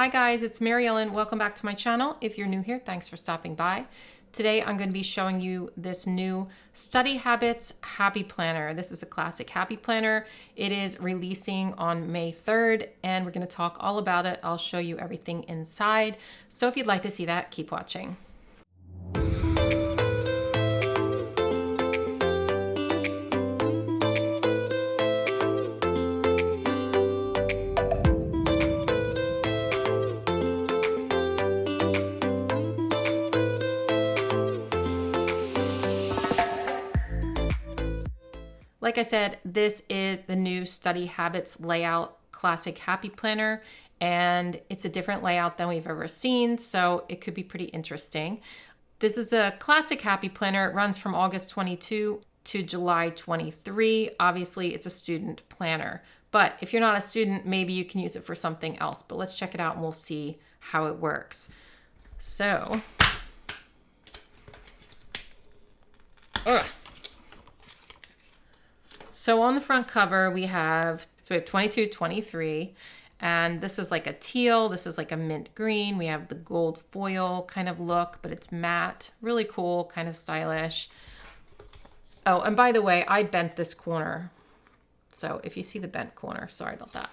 Hi guys, it's Mary Ellen. Welcome back to my channel. If you're new here, thanks for stopping by. Today I'm going to be showing you this new Study Habits Happy Planner. This is a classic happy planner. It is releasing on May 3rd and we're going to talk all about it. I'll show you everything inside. So if you'd like to see that, keep watching. Like I said, this is the new Study Habits Layout Classic Happy Planner, and it's a different layout than we've ever seen, so it could be pretty interesting. This is a classic happy planner. It runs from August 22 to July 23. Obviously, it's a student planner, but if you're not a student, maybe you can use it for something else, but let's check it out and we'll see how it works. So, So on the front cover, we have 22, 23, and this is like a teal, this is like a mint green. We have the gold foil kind of look, but it's matte, really cool, kind of stylish. Oh, and by the way, I bent this corner. So if you see the bent corner, sorry about that.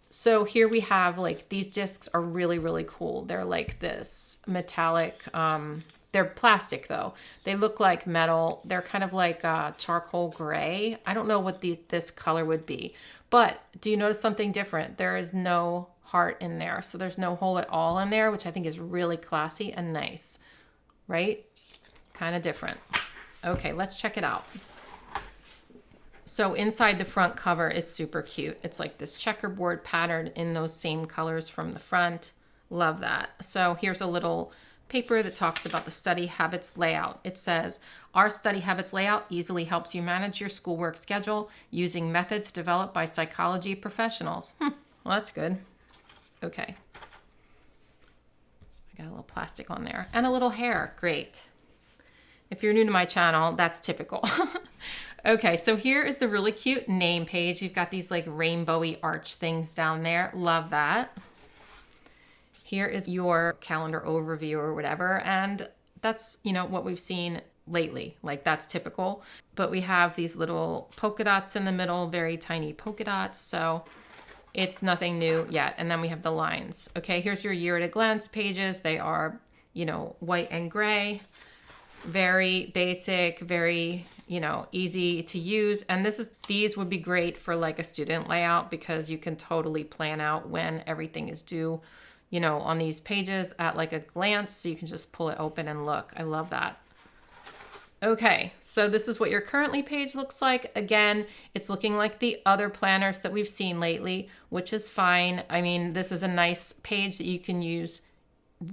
So here we have like, these discs are really, really cool. They're like this metallic, they're plastic though. They look like metal. They're kind of like charcoal gray. I don't know what this color would be, but do you notice something different? There is no heart in there. So there's no hole at all in there, which I think is really classy and nice, right? Kind of different. Okay, let's check it out. So inside the front cover is super cute. It's like this checkerboard pattern in those same colors from the front. Love that. So here's a little paper that talks about the Study Habits layout. It says, our Study Habits layout easily helps you manage your schoolwork schedule using methods developed by psychology professionals. Well, that's good. Okay. I got a little plastic on there and a little hair. Great. If you're new to my channel, that's typical. Okay, so here is the really cute name page. You've got these like rainbowy arch things down there. Love that. Here is your calendar overview or whatever. And that's, you know, what we've seen lately. Like that's typical. But we have these little polka dots in the middle, very tiny polka dots. So it's nothing new yet. And then we have the lines. Okay, here's your year at a glance pages. They are, you know, white and gray. Very basic, very, you know, easy to use. And these would be great for like a student layout because you can totally plan out when everything is due, you know, on these pages at like a glance, so you can just pull it open and look. I love that. Okay, so this is what your currently page looks like. Again, it's looking like the other planners that we've seen lately, which is fine. I mean, this is a nice page that you can use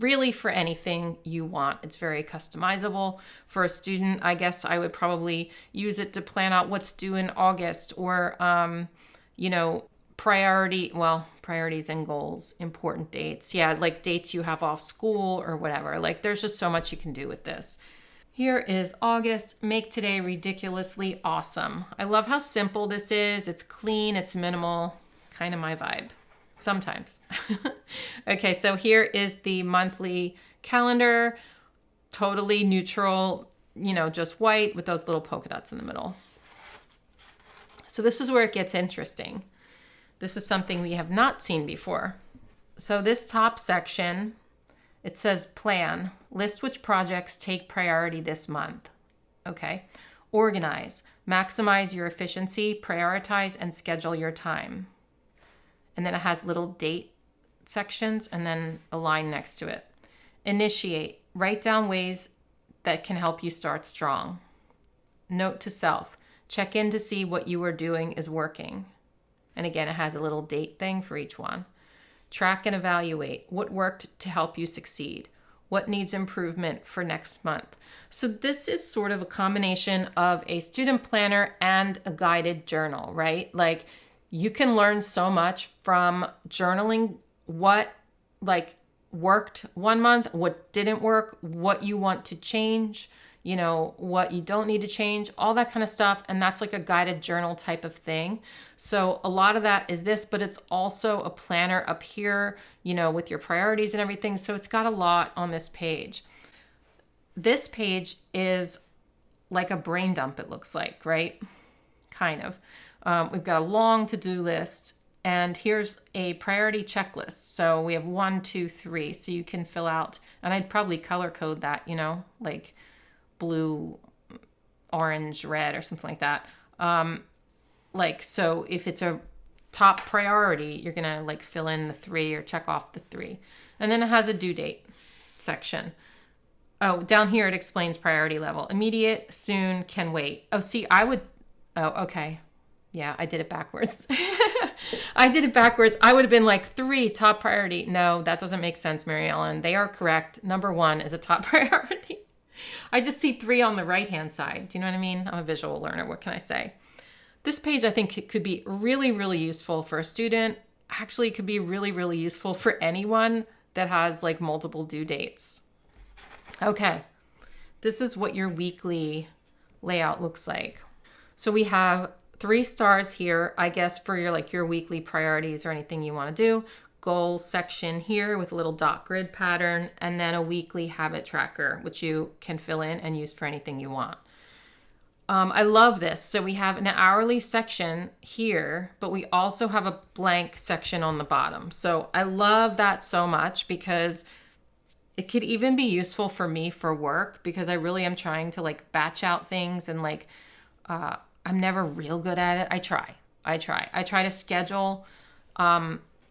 really for anything you want. It's very customizable. For a student, I guess I would probably use it to plan out what's due in August or, you know, priorities and goals, important dates. Yeah, like dates you have off school or whatever. Like there's just so much you can do with this. Here is August. Make today ridiculously awesome. I love how simple this is. It's clean, it's minimal, kind of my vibe. Sometimes. Okay, so here is the monthly calendar. Totally neutral, you know, just white with those little polka dots in the middle. So this is where it gets interesting. This is something we have not seen before. So this top section, it says plan. List which projects take priority this month. Okay. Organize. Maximize your efficiency, prioritize, and schedule your time. And then it has little date sections and then a line next to it. Initiate. Write down ways that can help you start strong. Note to self. Check in to see what you are doing is working. And again, it has a little date thing for each one. Track and evaluate. What worked to help you succeed? What needs improvement for next month? So this is sort of a combination of a student planner and a guided journal, right? Like you can learn so much from journaling what like worked one month, what didn't work, what you want to change, you know, what you don't need to change, all that kind of stuff. And that's like a guided journal type of thing. So a lot of that is this, but it's also a planner up here, you know, with your priorities and everything. So it's got a lot on this page. This page is like a brain dump, it looks like, right? Kind of. We've got a long to-do list, and here's a priority checklist. So we have 1, 2, 3. So you can fill out, and I'd probably color code that, you know, like blue, orange, red, or something like that. Like, so if it's a top priority, you're going to like fill in the 3 or check off the 3. And then it has a due date section. Oh, down here it explains priority level. Immediate, soon, can wait. Oh, see, okay. Yeah, I did it backwards. I did it backwards. I would have been like 3, top priority. No, that doesn't make sense, Mary Ellen. They are correct. Number 1 is a top priority. I just see 3 on the right-hand side. Do you know what I mean? I'm a visual learner. What can I say? This page, I think, could be really, really useful for a student. Actually, it could be really, really useful for anyone that has like multiple due dates. Okay, this is what your weekly layout looks like. So we have 3 stars here, I guess, for your weekly priorities or anything you want to do. Goals section here with a little dot grid pattern, and then a weekly habit tracker, which you can fill in and use for anything you want. I love this. So we have an hourly section here, but we also have a blank section on the bottom. So I love that so much because it could even be useful for me for work, because I really am trying to like batch out things, and like I'm never real good at it. I try to schedule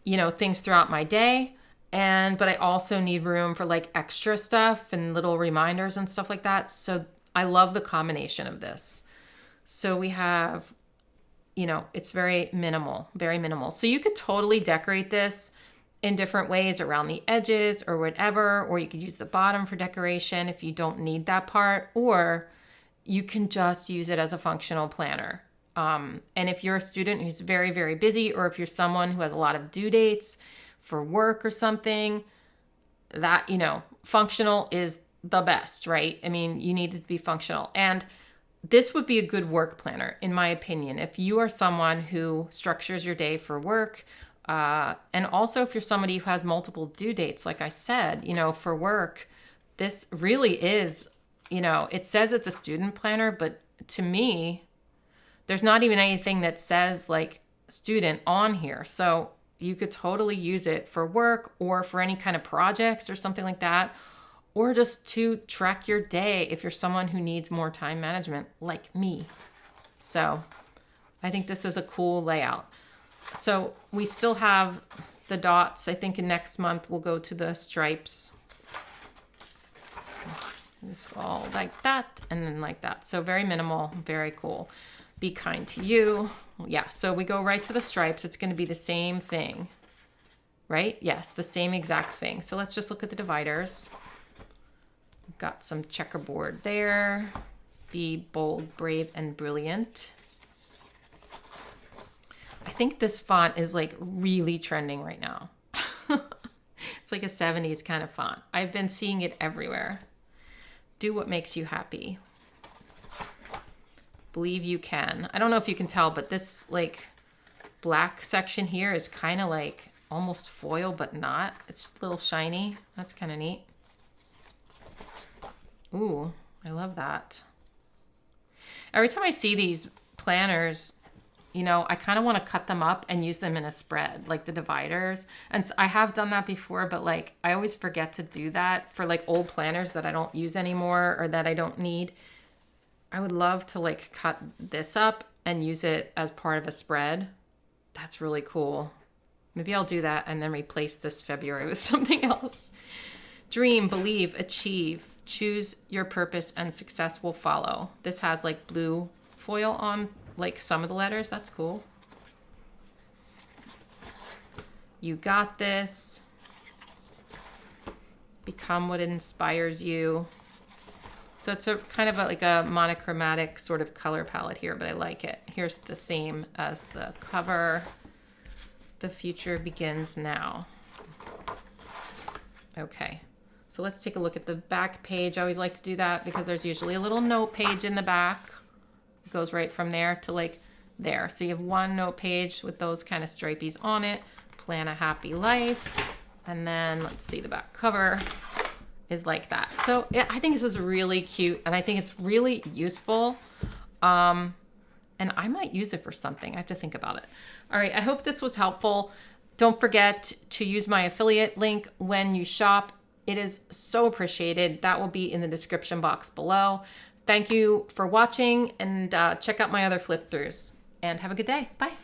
you know, things throughout my day, but I also need room for like extra stuff and little reminders and stuff like that. So I love the combination of this. So we have, you know, it's very minimal, very minimal. So you could totally decorate this in different ways around the edges or whatever, or you could use the bottom for decoration if you don't need that part, or you can just use it as a functional planner. And if you're a student who's very, very busy, or if you're someone who has a lot of due dates for work or something, that, you know, functional is the best, right? I mean, you need it to be functional. And this would be a good work planner, in my opinion, if you are someone who structures your day for work. And also if you're somebody who has multiple due dates, like I said, you know, for work, this really is, you know, it says it's a student planner, but to me, there's not even anything that says like student on here. So you could totally use it for work or for any kind of projects or something like that, or just to track your day if you're someone who needs more time management like me. So I think this is a cool layout. So we still have the dots. I think in next month we'll go to the stripes. It's all like that and then like that. So very minimal, very cool. Be kind to you. Yeah, so we go right to the stripes. It's going to be the same thing, right? Yes, the same exact thing. So let's just look at the dividers. We've got some checkerboard there. Be bold, brave, and brilliant. I think this font is like really trending right now. It's like a 70s kind of font. I've been seeing it everywhere. Do what makes you happy. Believe you can. I don't know if you can tell, but this like black section here is kind of like almost foil, but not. It's a little shiny. That's kind of neat. Ooh, I love that. Every time I see these planners, you know, I kind of want to cut them up and use them in a spread, like the dividers. And so I have done that before, but like I always forget to do that for like old planners that I don't use anymore or that I don't need. I would love to like cut this up and use it as part of a spread. That's really cool. Maybe I'll do that and then replace this February with something else. Dream, believe, achieve, choose your purpose, and success will follow. This has like blue foil on like some of the letters. That's cool. You got this. Become what inspires you. So it's a kind of like a monochromatic sort of color palette here, but I like it. Here's the same as the cover. The future begins now. Okay. So let's take a look at the back page. I always like to do that because there's usually a little note page in the back. It goes right from there to like there. So you have one note page with those kind of stripies on it. Plan a happy life. And then let's see, the back cover is like that. So yeah, I think this is really cute and I think it's really useful. And I might use it for something. I have to think about it. All right, I hope this was helpful. Don't forget to use my affiliate link when you shop. It is so appreciated. That will be in the description box below. Thank you for watching and check out my other flip throughs and have a good day. Bye.